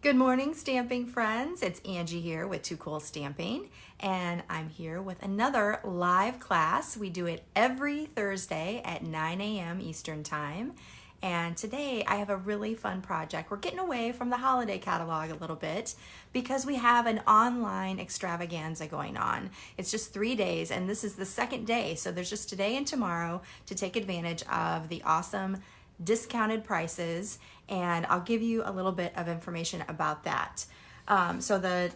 Good morning, stamping friends. It's Angie here with Too Cool Stamping, and I'm here with another live class. We do it every Thursday at 9 a.m. Eastern Time. And today I have a really fun project. We're getting away from the holiday catalog a little bit because we have an online extravaganza going on. It's just 3 days, and this is the second day. So there's just today and tomorrow to take advantage of the awesome discounted prices, and I'll give you a little bit of information about that. So the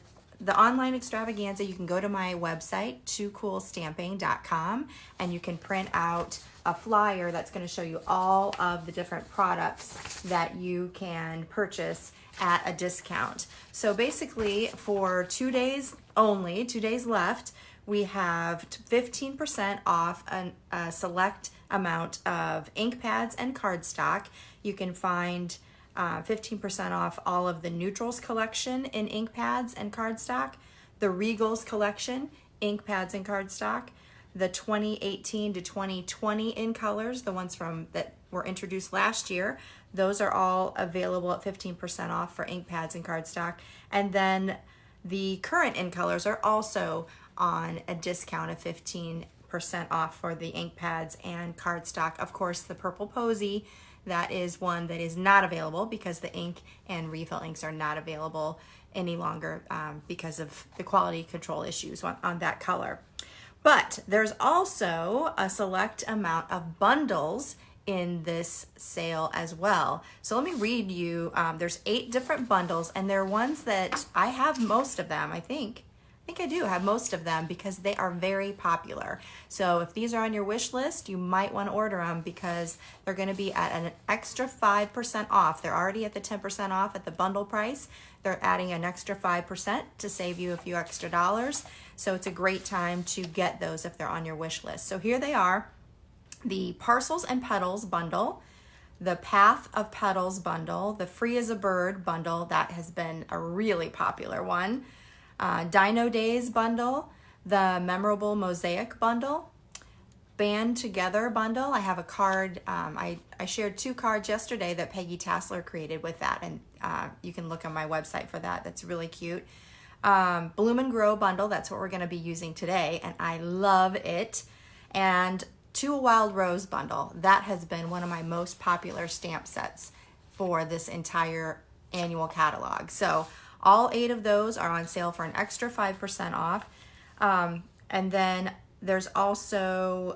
online extravaganza, you can go to my website, toocoolstamping.com, and you can print out a flyer that's going to show you all of the different products that you can purchase at a discount. So basically, for 2 days only, 2 days left, we have 15% off a select amount of ink pads and cardstock. You can find 15% off all of the Neutrals collection in ink pads and cardstock, the Regals collection, ink pads and cardstock, the 2018 to 2020 in colors, the ones that were introduced last year. Those are all available at 15% off for ink pads and cardstock. And then the current in colors are also on a discount of 15% off for the ink pads and cardstock. Of course, the Purple Posy, that is one that is not available because the ink and refill inks are not available any longer because of the quality control issues on that color. But there's also a select amount of bundles in this sale as well. So let me read you, there's 8 different bundles, and they're ones that I have most of them, I think I do have most of them because they are very popular. So if these are on your wish list, you might want to order them because they're going to be at an extra 5% off. They're already at the 10% off at the bundle price. They're adding an extra 5% to save you a few extra dollars. So it's a great time to get those if they're on your wish list. So here they are: the Parcels and Petals bundle, the Path of Petals bundle, the Free as a Bird bundle, that has been a really popular one, Dino Days bundle, the Memorable Mosaic bundle, Band Together bundle. I have a card, I shared 2 cards yesterday that Peggy Tassler created with that, and you can look on my website for that. That's really cute. Bloom and Grow bundle, that's what we're going to be using today, and I love it. And To a Wild Rose bundle, that has been one of my most popular stamp sets for this entire annual catalog. So all 8 of those are on sale for an extra 5% off. And then there's also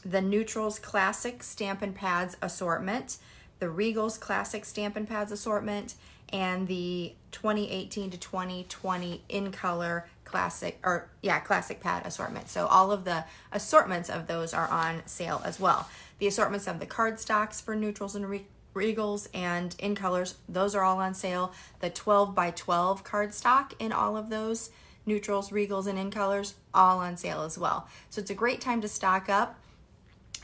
the Neutrals Classic Stampin' Pads assortment, the Regals Classic Stampin' Pads assortment, and the 2018 to 2020 in color classic pad assortment. So all of the assortments of those are on sale as well. The assortments of the cardstocks for Neutrals and Regals and in colors, those are all on sale. The 12 by 12 cardstock in all of those Neutrals, Regals, and in colors, all on sale as well. So it's a great time to stock up.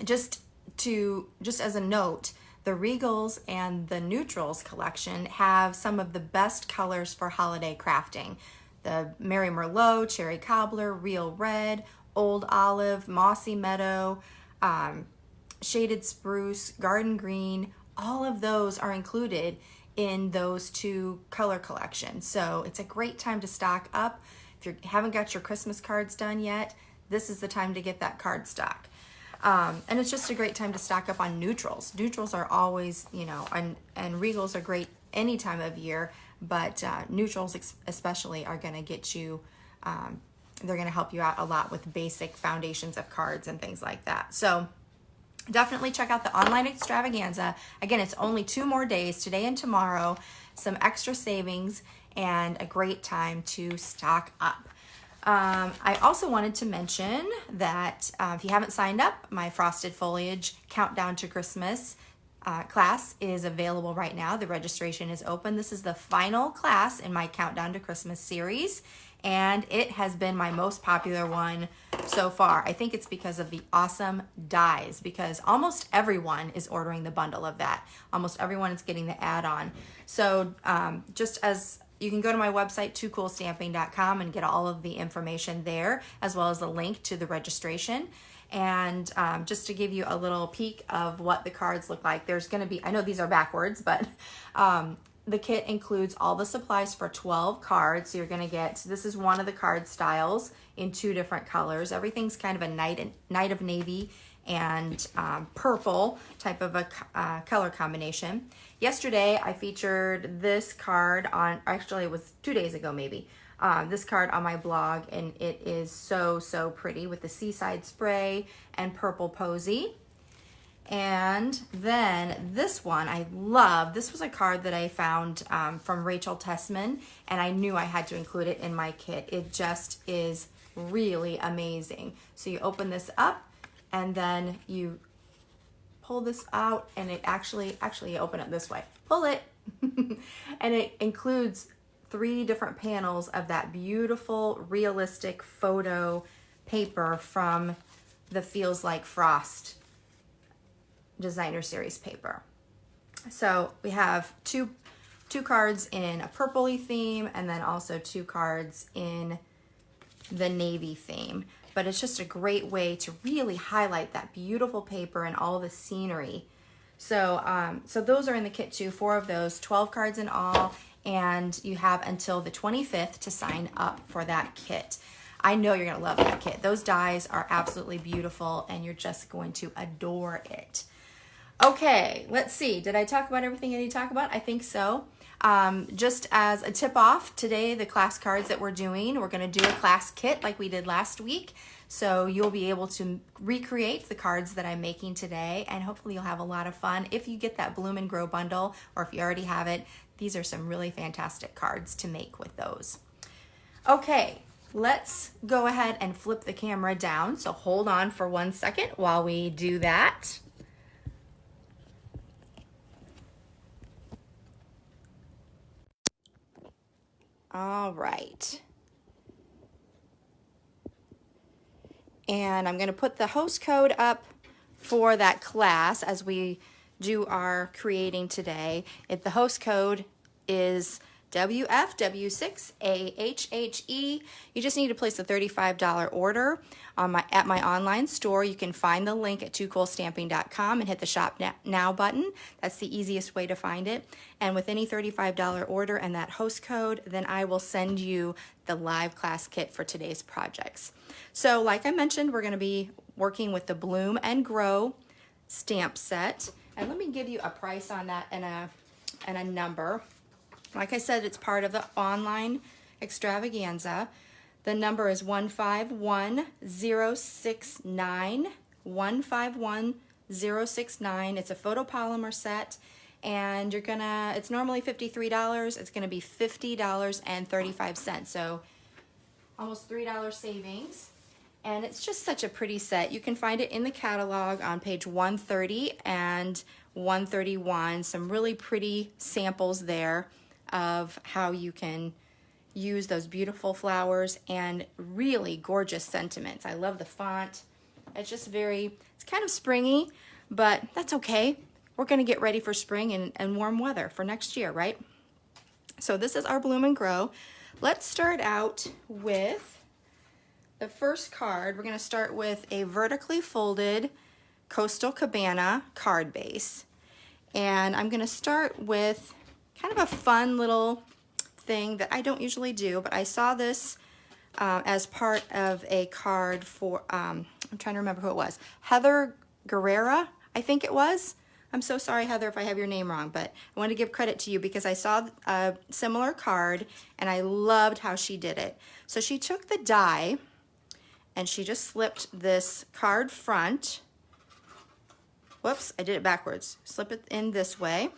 Just as a note, the Regals and the Neutrals collection have some of the best colors for holiday crafting. The Mary Merlot, Cherry Cobbler, Real Red, Old Olive, Mossy Meadow, Shaded Spruce, Garden Green, all of those are included in those 2 color collections. So it's a great time to stock up. If you haven't got your Christmas cards done yet, this is the time to get that card stock. And it's just a great time to stock up on Neutrals. Neutrals are always, and Regals are great any time of year, but Neutrals especially are going to get you, they're going to help you out a lot with basic foundations of cards and things like that. So definitely check out the online extravaganza. Again, it's only 2 more days, today and tomorrow, some extra savings, and a great time to stock up. I also wanted to mention that if you haven't signed up, my Frosted Foliage Countdown to Christmas class is available right now. The registration is open. This is the final class in my Countdown to Christmas series, and it has been my most popular one so far. I think it's because of the awesome dies, because almost everyone is ordering the bundle of that. Almost everyone is getting the add-on. So just as you can go to my website, toocoolstamping.com, and get all of the information there, as well as the link to the registration. And just to give you a little peek of what the cards look like, there's going to be, I know these are backwards, but the kit includes all the supplies for 12 cards. So you're going to get, this is one of the card styles in 2 different colors. Everything's kind of a night of navy and purple type of a color combination. Yesterday I featured this card on, actually it was 2 days ago maybe, this card on my blog, and it is so pretty with the Seaside spray and purple posy. And then this one I love. This was a card that I found from Rachel Tessman, and I knew I had to include it in my kit. It just is really amazing. So you open this up and then you pull this out, and it actually you open it this way. Pull it. And it includes 3 different panels of that beautiful realistic photo paper from the Feels Like Frost designer series paper. So we have two cards in a purpley theme, and then also 2 cards in the navy theme. But it's just a great way to really highlight that beautiful paper and all the scenery. So so those are in the kit too, 4 of those, 12 cards in all, and you have until the 25th to sign up for that kit. I know you're gonna love that kit. Those dies are absolutely beautiful, and you're just going to adore it. Okay, let's see. Did I talk about everything I need to talk about? I think so. Just as a tip off, today the class cards that we're doing, we're going to do a class kit like we did last week. So you'll be able to recreate the cards that I'm making today, and hopefully you'll have a lot of fun. If you get that Bloom and Grow bundle, or if you already have it, these are some really fantastic cards to make with those. Okay, let's go ahead and flip the camera down. So hold on for 1 second while we do that. All right. And I'm going to put the host code up for that class as we do our creating today. The host code is WFW6AHHE. You just need to place a $35 order on at my online store. You can find the link at toocoolstamping.com and hit the Shop Now button. That's the easiest way to find it. And with any $35 order and that host code, then I will send you the live class kit for today's projects. So like I mentioned, we're going to be working with the Bloom and Grow stamp set. And let me give you a price on that and a number. Like I said, it's part of the online extravaganza. The number is 151069, 151069. It's a photopolymer set, and it's normally $53. It's gonna be $50.35. So almost $3 savings. And it's just such a pretty set. You can find it in the catalog on page 130 and 131. Some really pretty samples there of how you can use those beautiful flowers and really gorgeous sentiments. I love the font. It's just it's kind of springy, but that's okay. We're gonna get ready for spring and warm weather for next year, right? So this is our Bloom and Grow. Let's start out with the first card. We're gonna start with a vertically folded Coastal Cabana card base. And I'm gonna start with kind of a fun little thing that I don't usually do, but I saw this as part of a card for, I'm trying to remember who it was, Heather Guerrera, I think it was. I'm so sorry, Heather, if I have your name wrong, but I want to give credit to you because I saw a similar card and I loved how she did it. So she took the die and she just slipped this card front. Whoops, I did it backwards. Slip it in this way.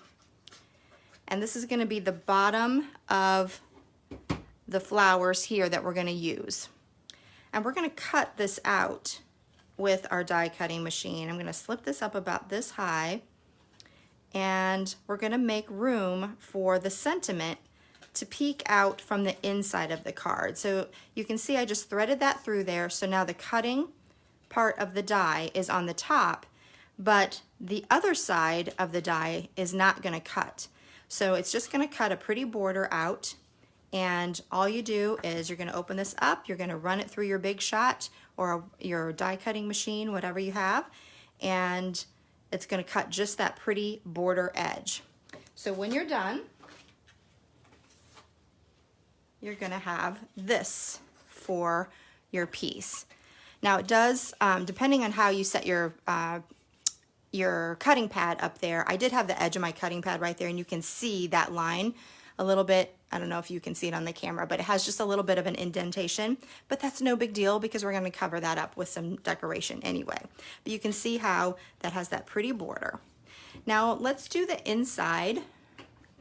And this is going to be the bottom of the flowers here that we're going to use. And we're going to cut this out with our die cutting machine. I'm going to slip this up about this high, and we're going to make room for the sentiment to peek out from the inside of the card. So you can see I just threaded that through there. So now the cutting part of the die is on the top, but the other side of the die is not going to cut. So it's just going to cut a pretty border out, and all you do is you're going to open this up, you're going to run it through your Big Shot or your die cutting machine, whatever you have, and it's going to cut just that pretty border edge. So when you're done, you're gonna have this for your piece. Now it does, depending on how you set your cutting pad up there, I did have the edge of my cutting pad right there, and you can see that line a little bit. I don't know if you can see it on the camera, but it has just a little bit of an indentation, but that's no big deal because we're going to cover that up with some decoration anyway. But you can see how that has that pretty border. Now let's do the inside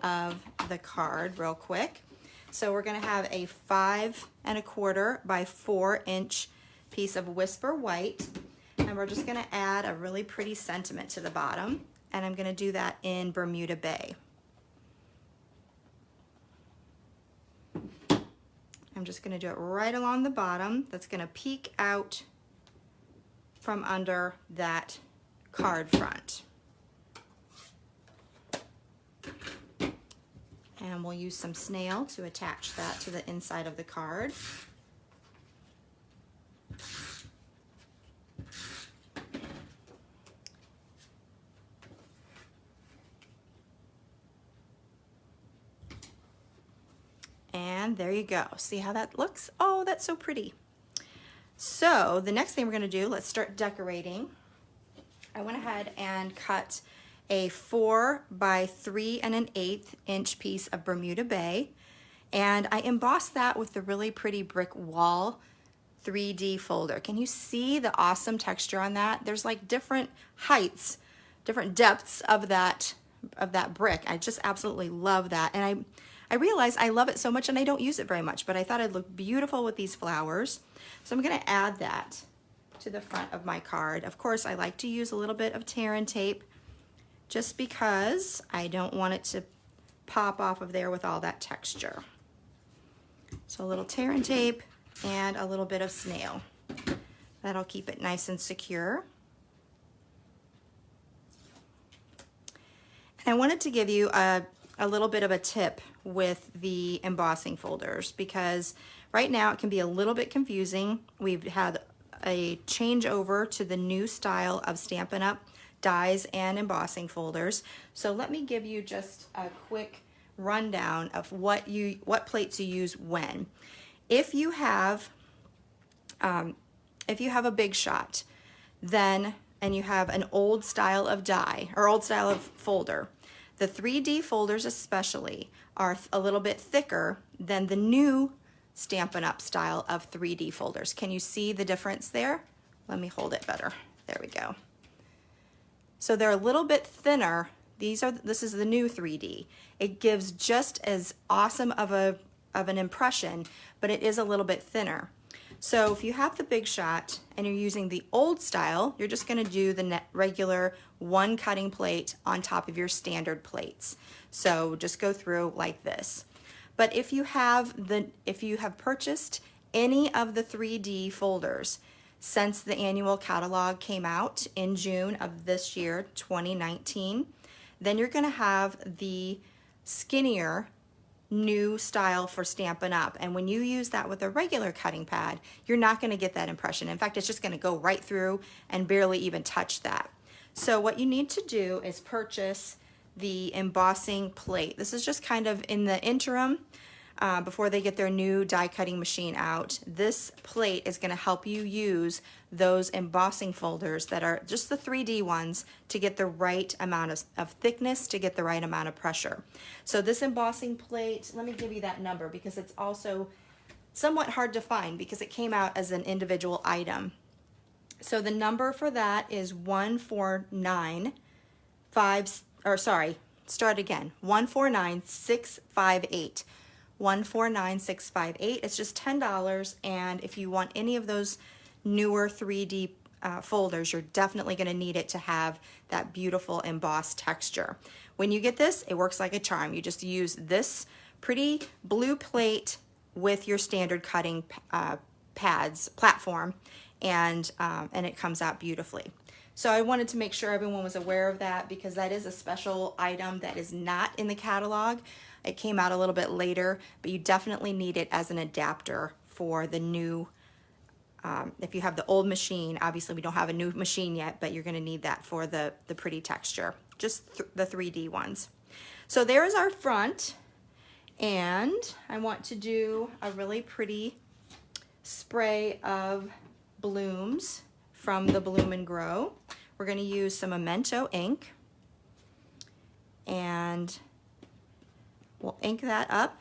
of the card real quick. So we're going to have a 5 1/4 by 4 inch piece of Whisper White, and we're just going to add a really pretty sentiment to the bottom, and I'm going to do that in Bermuda Bay. I'm just going to do it right along the bottom. That's going to peek out from under that card front. And we'll use some snail to attach that to the inside of the card. And there you go. See how that looks? Oh, that's so pretty. So the next thing we're going to do, let's start decorating. I went ahead and cut a 4 by 3 1/8 inch piece of Bermuda Bay, and I embossed that with the really pretty brick wall 3D folder. Can you see the awesome texture on that? There's like different heights, different depths of that brick. I just absolutely love that, and I realize I love it so much and I don't use it very much, but I thought it'd look beautiful with these flowers. So I'm gonna add that to the front of my card. Of course, I like to use a little bit of tear and tape just because I don't want it to pop off of there with all that texture. So a little tear and tape and a little bit of snail. That'll keep it nice and secure. And I wanted to give you a little bit of a tip with the embossing folders, because right now it can be a little bit confusing. We've had a changeover to the new style of Stampin' Up! Dies and embossing folders. So let me give you just a quick rundown of what plates you use when. If you have a big shot, then and you have an old style of die or old style of folder, the 3D folders especially are a little bit thicker than the new Stampin' Up! Style of 3D folders. Can you see the difference there? Let me hold it better. There we go. So they're a little bit thinner. This is the new 3D. It gives just as awesome of an impression, but it is a little bit thinner. So if you have the big shot and you're using the old style, you're just gonna do the regular 1 cutting plate on top of your standard plates. So just go through like this. But if you have purchased any of the 3D folders since the annual catalog came out in June of this year, 2019, then you're gonna have the skinnier new style for Stampin' Up! And when you use that with a regular cutting pad, you're not gonna get that impression. In fact, it's just gonna go right through and barely even touch that. So what you need to do is purchase the embossing plate. This is just kind of in the interim before they get their new die cutting machine out. This plate is gonna help you use those embossing folders that are just the 3D ones to get the right amount of thickness, to get the right amount of pressure. So this embossing plate, let me give you that number because it's also somewhat hard to find because it came out as an individual item. So the number for that is 149658. 149658. It's just $10, and if you want any of those newer 3D folders, you're definitely going to need it to have that beautiful embossed texture. When you get this, it works like a charm. You just use this pretty blue plate with your standard cutting platform, and it comes out beautifully. So I wanted to make sure everyone was aware of that because that is a special item that is not in the catalog. It came out a little bit later, but you definitely need it as an adapter for the new, if you have the old machine. Obviously we don't have a new machine yet, but you're gonna need that for the pretty texture, just the 3D ones. So there's our front, And I want to do a really pretty spray of blooms from the Bloom and Grow. We're going to use some Memento ink, and we'll ink that up.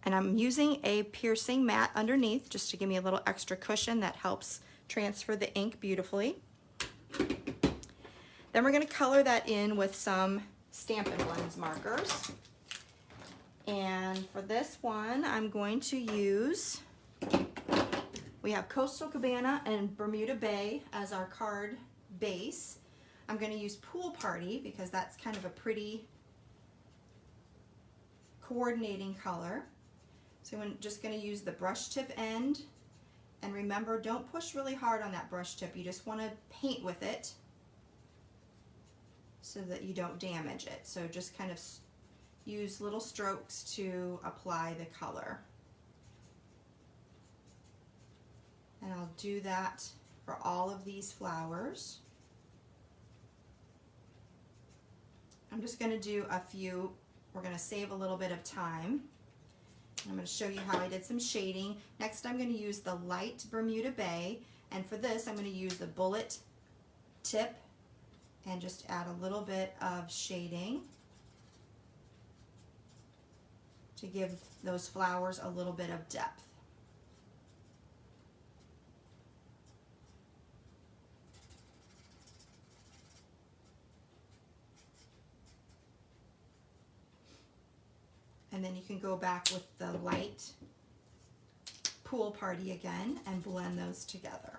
And I'm using a piercing mat underneath just to give me a little extra cushion that helps transfer the ink beautifully. Then we're going to color that in with some Stampin' Blends markers. And for this one, I'm going to use, we have Coastal Cabana and Bermuda Bay as our card base. I'm going to use Pool Party because that's kind of a pretty coordinating color. So I'm just going to use the brush tip end. And remember, don't push really hard on that brush tip. You just want to paint with it so that you don't damage it. So just kind of use little strokes to apply the color. And I'll do that for all of these flowers. I'm just going to do a few. We're going to save a little bit of time. I'm going to show you how I did some shading. Next, I'm going to use the light Bermuda Bay, and for this I'm going to use the bullet tip and just add a little bit of shading to give those flowers a little bit of depth. And then you can go back with the light Pool Party again and blend those together.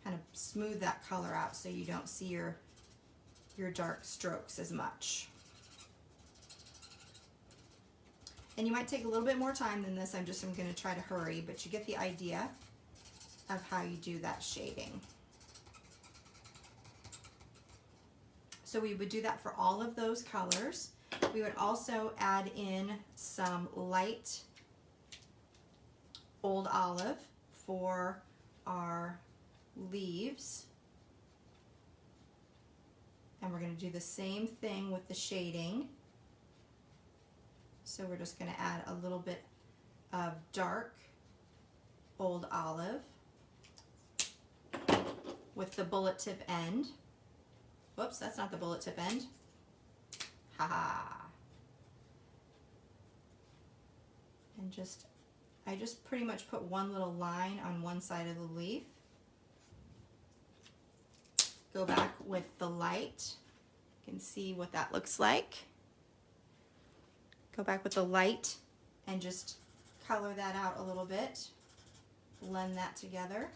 Kind of smooth that color out so you don't see your dark strokes as much. And you might take a little bit more time than this. I'm going to try to hurry, but you get the idea of how you do that shading. So we would do that for all of those colors. We would also add in some light Old Olive for our leaves. And we're going to do the same thing with the shading. So we're just going to add a little bit of dark Old Olive with the bullet tip end. Whoops, that's not the bullet tip end. Haha. And I just pretty much put one little line on one side of the leaf. Go back with the light. You can see what that looks like. Go back with the light and just color that out a little bit. Blend that together.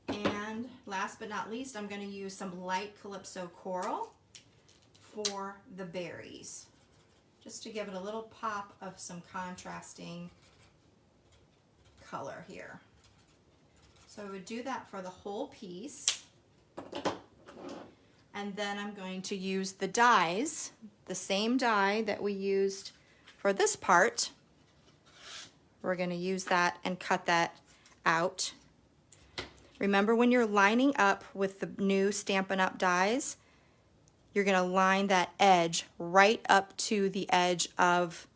And last but not least, I'm going to use some light Calypso Coral for the berries, just to give it a little pop of some contrasting color here. So I would do that for the whole piece. And then I'm going to use the dies, the same die that we used for this part. We're going to use that and cut that out. Remember, when you're lining up with the new Stampin' Up! Dies, you're going to line that edge right up to the edge of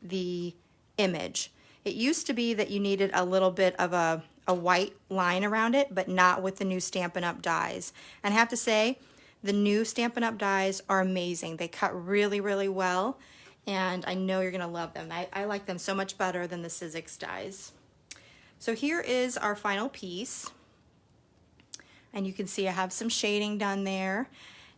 the image. It used to be that you needed a little bit of a white line around it, but not with the new Stampin' Up! Dies. And I have to say, the new Stampin' Up! Dies are amazing. They cut really, really well, and I know you're going to love them. I like them so much better than the Sizzix dies. So here is our final piece. And you can see I have some shading done there.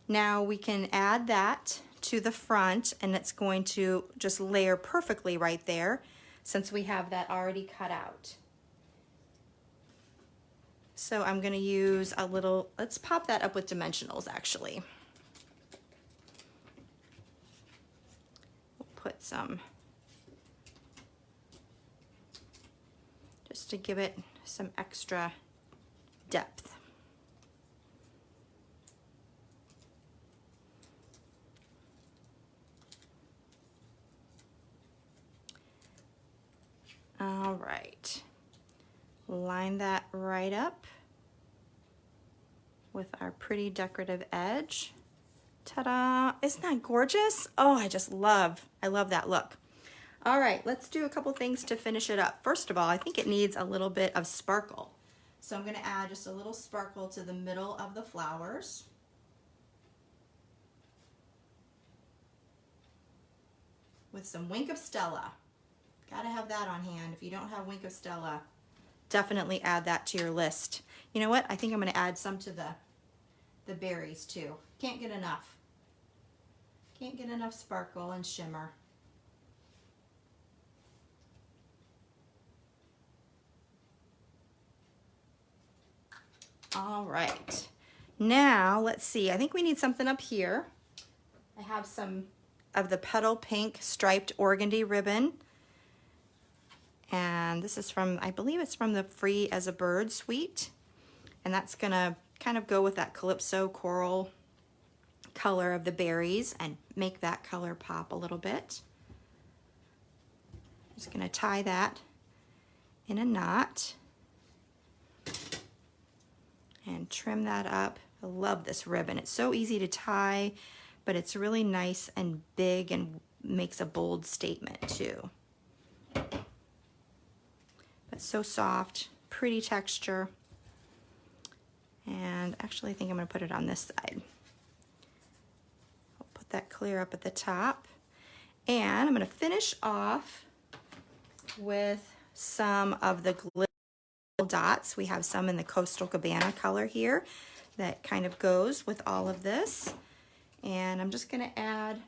Now we can add that to the front, and it's going to just layer perfectly right there since we have that already cut out. So I'm going to use a little, let's pop that up with dimensionals actually. We'll put some, just to give it some extra depth. right up with our pretty decorative edge. Ta-da! Isn't that gorgeous? Oh, I love that look. All right, let's do a couple things to finish it up. First of all, I think it needs a little bit of sparkle. So I'm gonna add just a little sparkle to the middle of the flowers. With some Wink of Stella. Gotta have that on hand. If you don't have Wink of Stella, definitely add that to your list. You know what? I think I'm gonna add some to the berries too. Can't get enough. Can't get enough sparkle and shimmer. All right, now let's see. I think we need something up here. I have some of the Petal pink striped organdy ribbon. And this is from, I believe it's from the Free as a Bird suite. And that's gonna kind of go with that Calypso coral color of the berries and make that color pop a little bit. Just gonna tie that in a knot and trim that up. I love this ribbon. It's so easy to tie, but it's really nice and big and makes a bold statement too. But so soft, pretty texture. And actually I think I'm gonna put it on this side. I'll put that clear up at the top. And I'm gonna finish off with some of the glitter dots. We have some in the Coastal Cabana color here that kind of goes with all of this. And I'm just gonna add,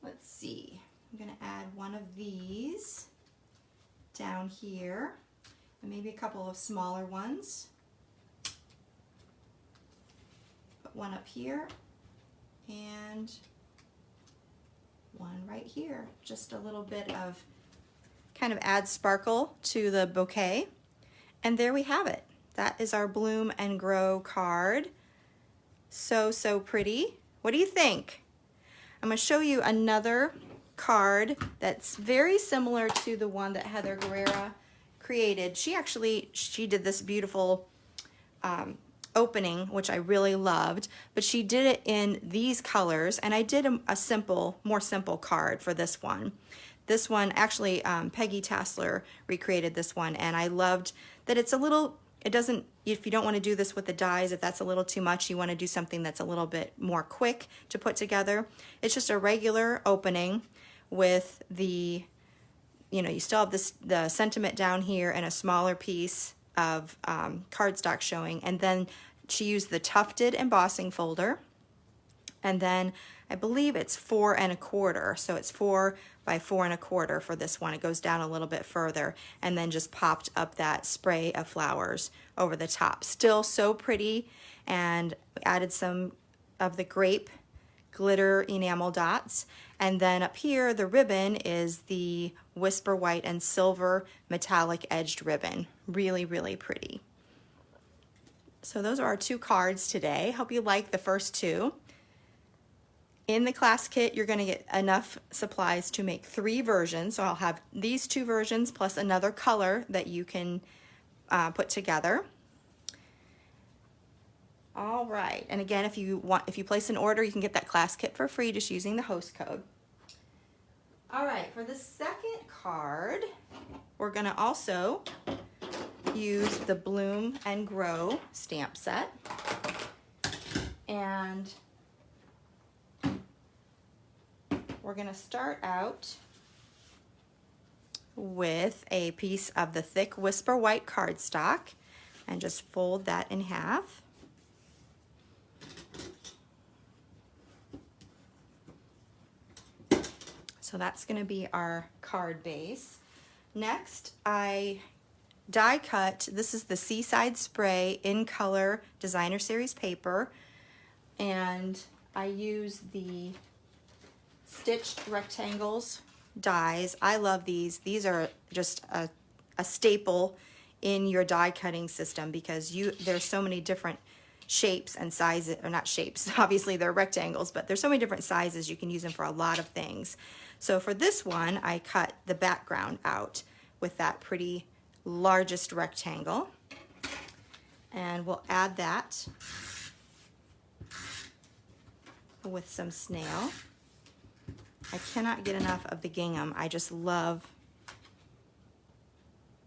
let's see, I'm gonna add one of these down here and maybe a couple of smaller ones. Put one up here and one right here. Just a little bit of kind of add sparkle to the bouquet. And there we have it. That is our Bloom and Grow card. So, so pretty. What do you think? I'm gonna show you another card that's very similar to the one that Heather Guerrera created. She did this beautiful opening, which I really loved, but she did it in these colors, and I did a simple, more simple card for this one. This one, actually, Peggy Tassler recreated this one, and I loved that it's a little, it doesn't, if you don't want to do this with the dies, if that's a little too much, you want to do something that's a little bit more quick to put together. It's just a regular opening with the, you know, you still have this, the sentiment down here and a smaller piece of cardstock showing, and then she used the Tufted embossing folder, and then I believe it's 4 1/4, so it's 4 by 4 1/4 for this one. It goes down a little bit further, and then just popped up that spray of flowers over the top. Still so pretty, and added some of the Grape glitter enamel dots, and then up here the ribbon is the Whisper White and Silver metallic edged ribbon. Really, really pretty. So those are our 2 cards today. Hope you like the first 2. In the class kit, you're going to get enough supplies to make 3 versions. So I'll have these 2 versions plus another color that you can put together. All right, and again, if you place an order, you can get that class kit for free just using the host code. All right, for the second card, we're going to also use the Bloom and Grow stamp set, and we're going to start out with a piece of the thick Whisper White cardstock and just fold that in half. So that's going to be our card base. Next, I die cut, this is the Seaside Spray In Color Designer Series paper, and I use the stitched rectangles dies. I love these. These are just a staple in your die cutting system because there's so many different shapes and sizes, or not shapes, obviously they're rectangles, but there's so many different sizes, you can use them for a lot of things. So for this one, I cut the background out with that pretty largest rectangle. And we'll add that with some snail. I cannot get enough of the gingham. I just love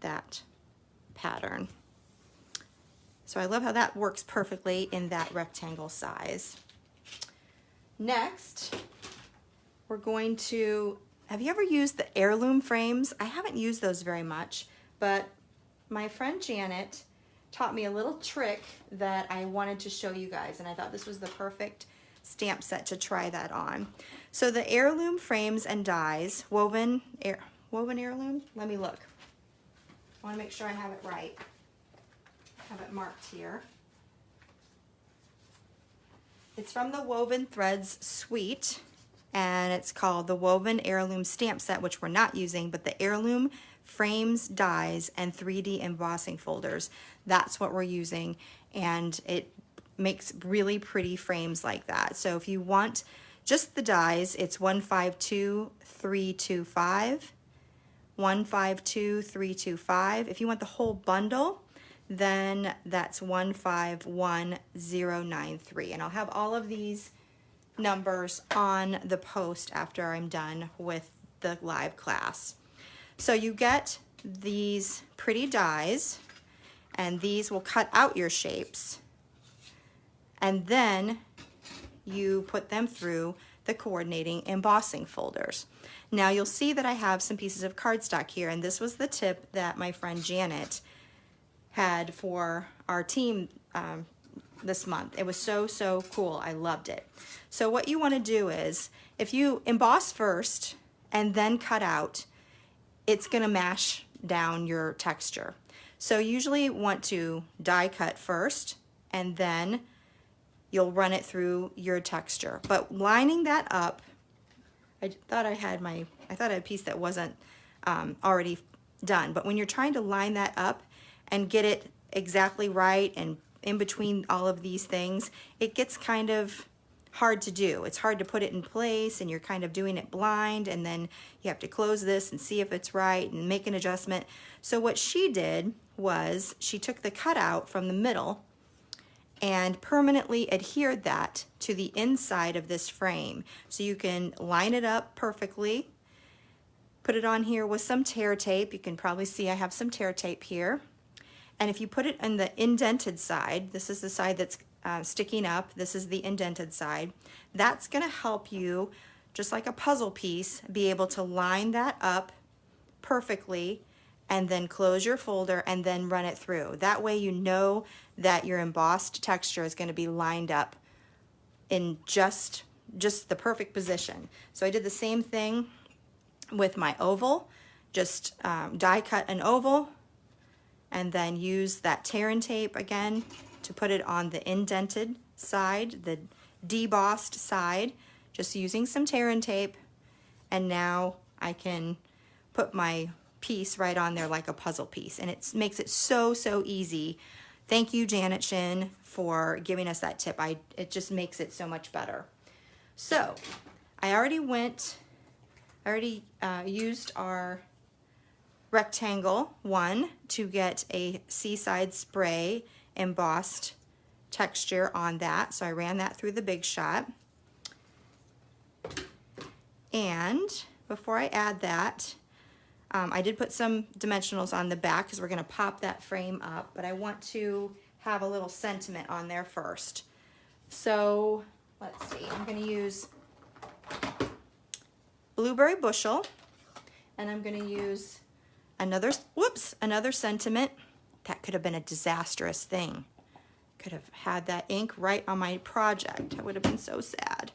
that pattern. So I love how that works perfectly in that rectangle size. Next, we're going to, have you ever used the Heirloom frames? I haven't used those very much, but my friend Janet taught me a little trick that I wanted to show you guys, and I thought this was the perfect stamp set to try that on. So the Heirloom frames and dies, woven Heirloom, let me look. I want to make sure I have it right. I have it marked here. It's from the Woven Threads Suite, and it's called the Woven Heirloom Stamp Set, which we're not using, but the Heirloom frames, dies, and 3D embossing folders. That's what we're using, and it makes really pretty frames like that. So if you want just the dies, it's 152325, 152325. If you want the whole bundle, then that's 151093. And I'll have all of these numbers on the post after I'm done with the live class. So you get these pretty dies, and these will cut out your shapes, and then you put them through the coordinating embossing folders. Now you'll see that I have some pieces of cardstock here, and this was the tip that my friend Janet had for our team this month. It was so cool. I loved it. So what you want to do is, if you emboss first and then cut out, it's going to mash down your texture. So you usually want to die cut first, and then you'll run it through your texture. But lining that up, I thought I had a piece that wasn't already done. But when you're trying to line that up and get it exactly right and in between all of these things, it gets kind of hard to do. It's hard to put it in place, and you're kind of doing it blind, and then you have to close this and see if it's right and make an adjustment. So what she did was she took the cutout from the middle and permanently adhered that to the inside of this frame. So you can line it up perfectly, put it on here with some tear tape. You can probably see I have some tear tape here. And if you put it on the indented side, this is the side that's sticking up, this is the indented side, that's going to help you, just like a puzzle piece, be able to line that up perfectly and then close your folder and then run it through. That way you know that your embossed texture is going to be lined up in just the perfect position. So I did the same thing with my oval, just die cut an oval and then use that tear and tape again to put it on the indented side, the debossed side, just using some tear and tape, and now I can put my piece right on there like a puzzle piece, and it makes it so easy. Thank you, Janet Shin, for giving us that tip. It just makes it so much better. So I already used our rectangle one to get a Seaside spray embossed texture on that. So I ran that through the Big Shot. And before I add that, I did put some dimensionals on the back because we're going to pop that frame up, but I want to have a little sentiment on there first. So let's see, I'm going to use Blueberry Bushel, and I'm going to use another sentiment. That could have been a disastrous thing. Could have had that ink right on my project. That would have been so sad.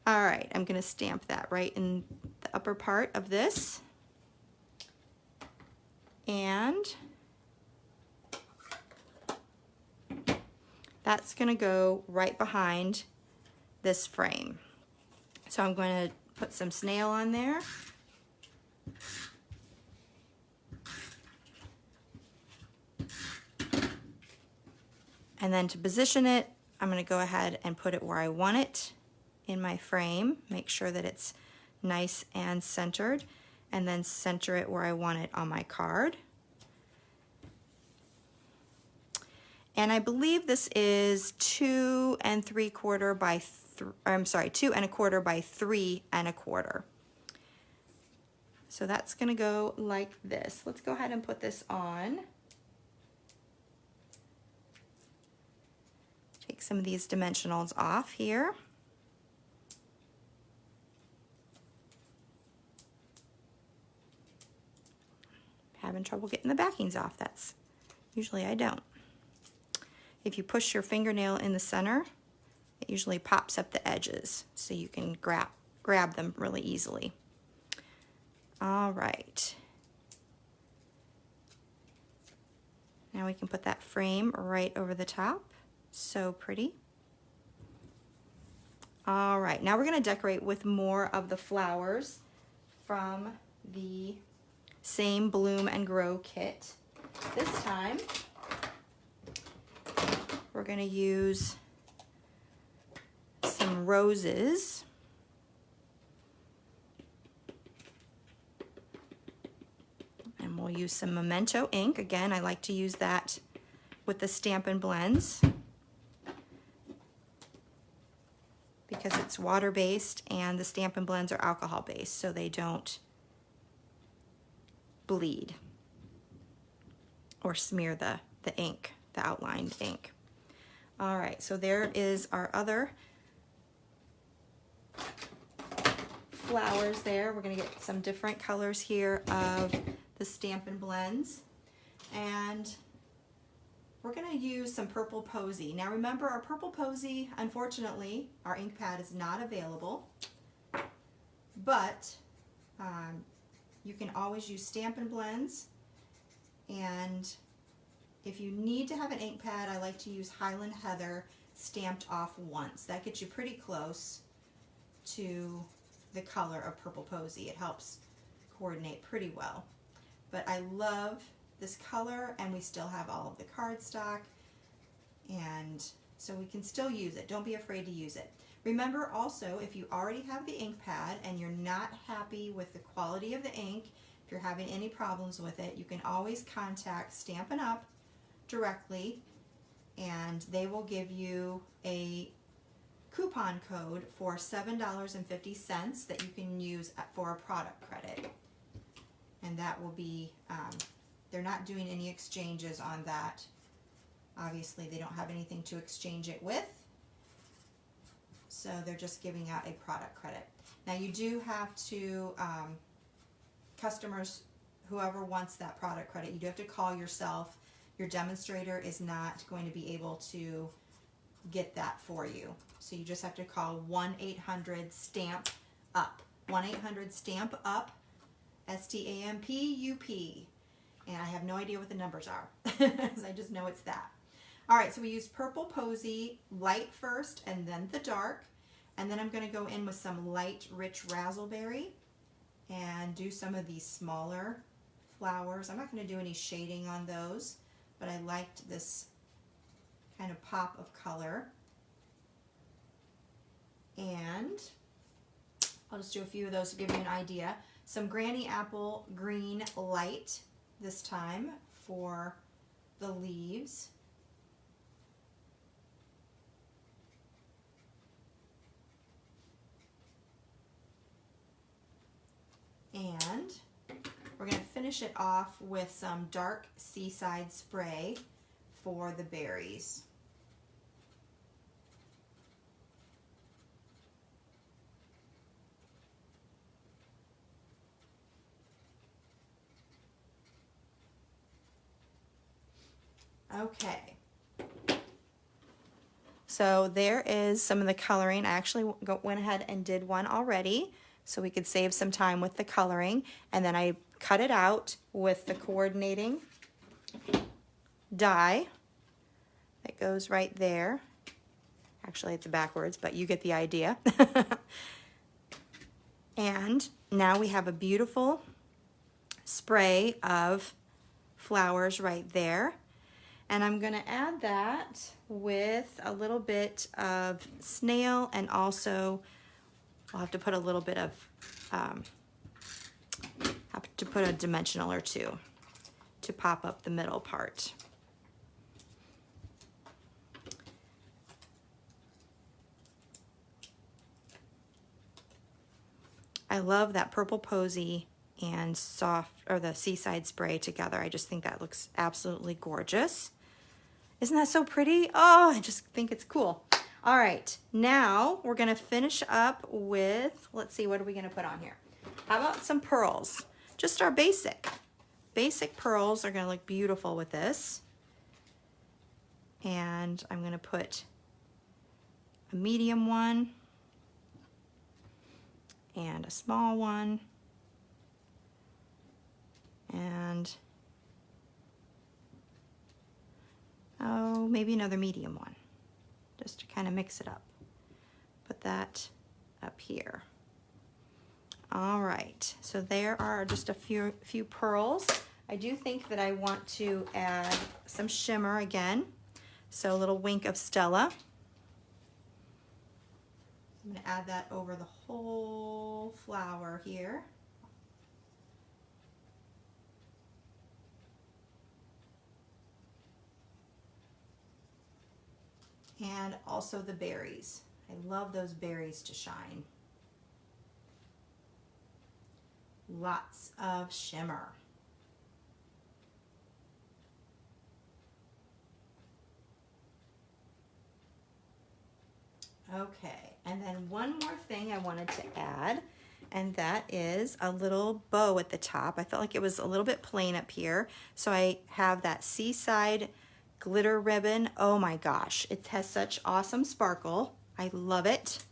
All right, I'm going to stamp that right in the upper part of this. And that's going to go right behind this frame. So I'm going to put some snail on there. And then to position it, I'm going to go ahead and put it where I want it in my frame. Make sure that it's nice and centered, and then center it where I want it on my card. And I believe this is 2 3/4 by 2 1/4 by 3 1/4. So that's gonna go like this. Let's go ahead and put this on. Take some of these dimensionals off here. Having trouble getting the backings off. That's usually I don't. If you push your fingernail in the center, it usually pops up the edges so you can grab them really easily. All right. Now we can put that frame right over the top. So pretty. All right, now we're gonna decorate with more of the flowers from the same Bloom and Grow kit. This time, we're gonna use some roses. And we'll use some Memento ink. Again, I like to use that with the Stampin' blends because it's water-based and the Stampin' blends are alcohol-based, so they don't bleed or smear the ink, the outlined ink. All right, so there is our other flowers there. We're gonna get some different colors here of the Stampin' blends, and we're gonna use some Purple Posy. Now remember, our Purple Posy, unfortunately, our ink pad is not available, but you can always use Stampin' blends, and if you need to have an ink pad, I like to use Highland Heather stamped off once. That gets you pretty close to the color of Purple Posy. It helps coordinate pretty well. But I love this color, and we still have all of the cardstock, and so we can still use it. Don't be afraid to use it. Remember also, if you already have the ink pad and you're not happy with the quality of the ink, if you're having any problems with it, you can always contact Stampin' Up! Directly, and they will give you a coupon code for $7.50 that you can use for a product credit. And that will be, they're not doing any exchanges on that. Obviously, they don't have anything to exchange it with, so they're just giving out a product credit. Now you do have to, customers, whoever wants that product credit, you do have to call yourself. Your demonstrator is not going to be able to get that for you. So you just have to call 1-800-STAMP-UP. 1-800-STAMP-UP, STAMPUP. And I have no idea what the numbers are, because I just know it's that. All right, so we use Purple Posy light first and then the dark. And then I'm going to go in with some light, rich razzleberry and do some of these smaller flowers. I'm not going to do any shading on those, but I liked this kind of pop of color. And I'll just do a few of those to give you an idea. Some Granny Apple Green Light this time for the leaves. And we're going to finish it off with some dark Seaside spray for the berries. Okay. So there is some of the coloring. I actually went ahead and did one already, so we could save some time with the coloring, and then I cut it out with the coordinating die that goes right there. Actually, it's backwards, but you get the idea. And now we have a beautiful spray of flowers right there, and I'm going to add that with a little bit of snail, and also I'll have to put a little bit of, have to put a dimensional or two to pop up the middle part. I love that purple posy and soft, or the Seaside spray together. I just think that looks absolutely gorgeous. Isn't that so pretty? Oh, I just think it's cool. All right, now we're gonna finish up with, let's see, what are we gonna put on here? How about some pearls? Just our basic pearls are gonna look beautiful with this. And I'm gonna put a medium one and a small one and maybe another medium one, just to kind of mix it up. Put that up here. All right, so there are just a few pearls. I do think that I want to add some shimmer again, so a little wink of Stella. I'm going to add that over the whole flower here. And also the berries. I love those berries to shine. Lots of shimmer. Okay, and then one more thing I wanted to add, and that is a little bow at the top. I felt like it was a little bit plain up here, so I have that Seaside glitter ribbon. Oh my gosh, it has such awesome sparkle. I love it.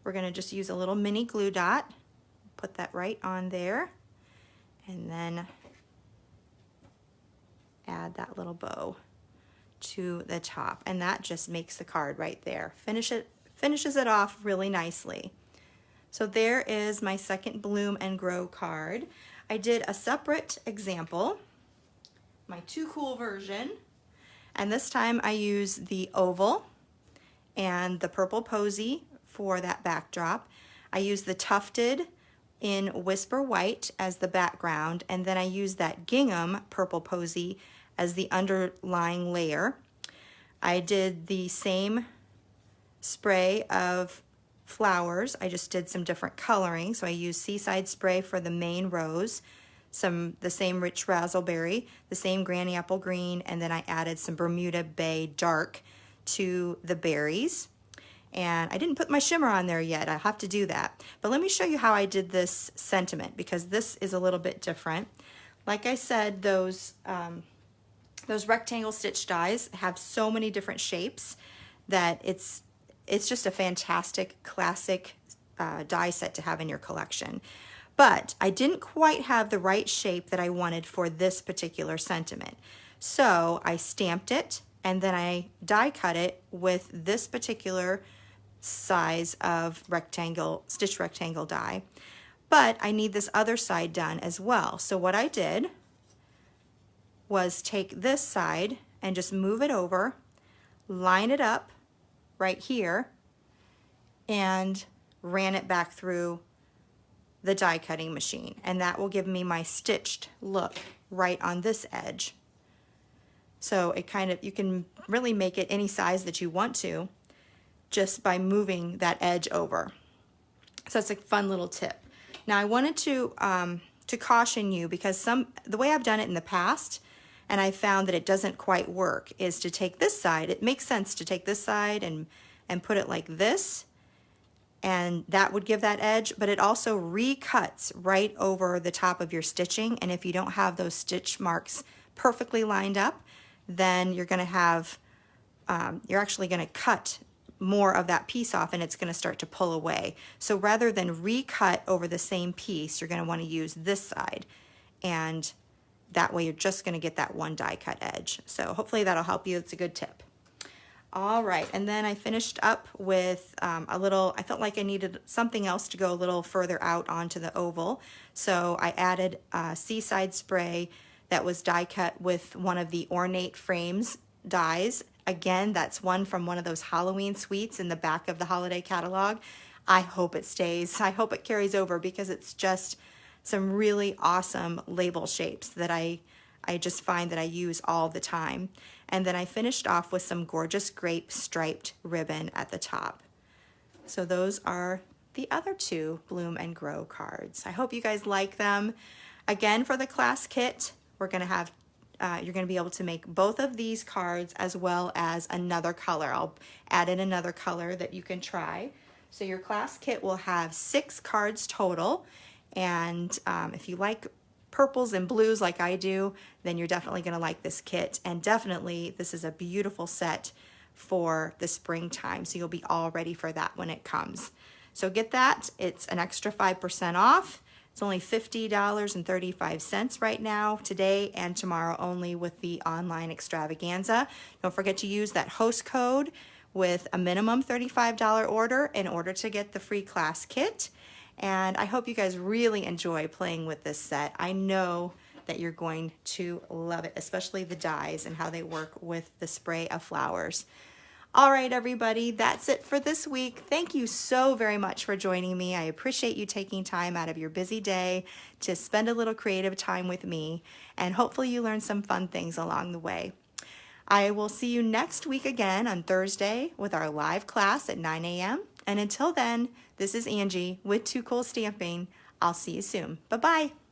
We're gonna just use a little mini glue dot, put that right on there, and then add that little bow to the top, and that just makes the card right there. Finishes it off really nicely. So there is my second Bloom and Grow card. I did a separate example, my Too Cool version, and this time I used the oval and the purple posy for that backdrop. I used the Tufted in Whisper White as the background, and then I used that gingham purple posy as the underlying layer. I did the same spray of flowers. I just did some different coloring. So I used Seaside spray for the main rose, the same rich razzleberry, the same granny apple green, and then I added some Bermuda Bay dark to the berries. And I didn't put my shimmer on there yet. I'll have to do that. But let me show you how I did this sentiment, because this is a little bit different. Like I said, those rectangle stitch dies have so many different shapes that it's just a fantastic classic die set to have in your collection. But I didn't quite have the right shape that I wanted for this particular sentiment. So I stamped it, and then I die cut it with this particular size of stitch rectangle die. But I need this other side done as well. So what I did was take this side and just move it over, line it up right here, and ran it back through the die cutting machine, and that will give me my stitched look right on this edge. So it you can really make it any size that you want to just by moving that edge over. So it's a fun little tip. Now I wanted to caution you, because the way I've done it in the past, and I found that it doesn't quite work, is to take this side. It makes sense to take this side and put it like this, and that would give that edge, but it also recuts right over the top of your stitching, and if you don't have those stitch marks perfectly lined up, then you're going to have, you're actually going to cut more of that piece off, and it's going to start to pull away. So rather than recut over the same piece, you're going to want to use this side, and that way you're just going to get that one die cut edge. So hopefully that'll help you. It's a good tip. All right, and then I finished up with I felt like I needed something else to go a little further out onto the oval. So I added Seaside spray that was die cut with one of the Ornate frames dies. Again, that's one from one of those Halloween suites in the back of the holiday catalog. I hope it stays. I hope it carries over, because it's just some really awesome label shapes that I just find that I use all the time. And then I finished off with some gorgeous grape striped ribbon at the top. So those are the other two Bloom and Grow cards. I hope you guys like them. Again, for the class kit, we're going to have you're going to be able to make both of these cards as well as another color. I'll add in another color that you can try. So your class kit will have 6 cards total, and if you like purples and blues like I do, then you're definitely going to like this kit, and definitely this is a beautiful set for the springtime, so you'll be all ready for that when it comes. So get that. It's an extra 5% off. It's only $50.35 right now, today and tomorrow only, with the online extravaganza. Don't forget to use that host code with a minimum $35 order in order to get the free class kit. And I hope you guys really enjoy playing with this set. I know that you're going to love it, especially the dies and how they work with the spray of flowers. All right, everybody, that's it for this week. Thank you so very much for joining me. I appreciate you taking time out of your busy day to spend a little creative time with me, and hopefully you learned some fun things along the way. I will see you next week again on Thursday with our live class at 9 a.m. And until then, this is Angie with Too Cool Stamping. I'll see you soon. Bye-bye.